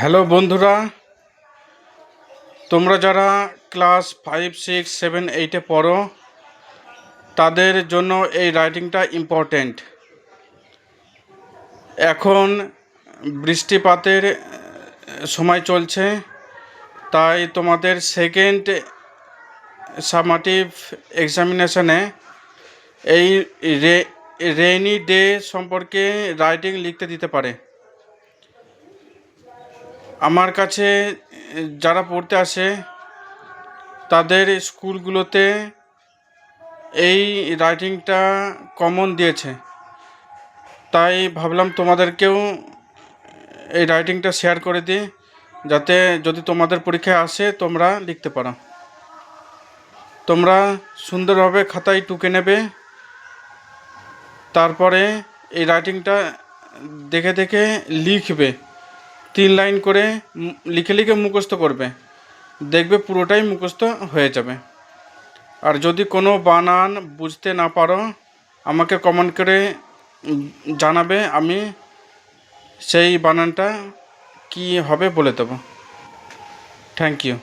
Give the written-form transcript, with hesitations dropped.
Hello বন্ধুরা, তোমরা যারা ক্লাস 5, 6, 7, 8-এ পড়ো তাদের জন্য এই রাইটিংটা ইম্পর্ট্যান্ট। এখন বৃষ্টিপাতের সময় চলছে, তাই তোমাদের সেকেন্ড সামাটিভ এক্সামিনেশনে এই রেইনি ডে সম্পর্কে রাইটিং লিখতে দিতে পারে। আমার কাছে যারা পড়তে আসে তাদের স্কুলগুলোতে এই রাইটিংটা কমন দিয়েছে, তাই ভাবলাম তোমাদেরকেও এই রাইটিংটা শেয়ার করে দিই, যাতে যদি তোমাদের পরীক্ষায় আসে তোমরা লিখতে পারো। তোমরা সুন্দরভাবে খাতায় টুকে নেবে, তারপরে এই রাইটিংটা দেখে দেখে লিখবে। 3 লাইন করে লিখে লিখে মুখস্থ করবে, দেখবে পুরোটাই মুখস্থ হয়ে যাবে। আর যদি কোনো বানান বুঝতে না পারো আমাকে কমেন্ট করে জানাবে, আমি সেই বানানটা কি হবে বলে দেবো। Thank you.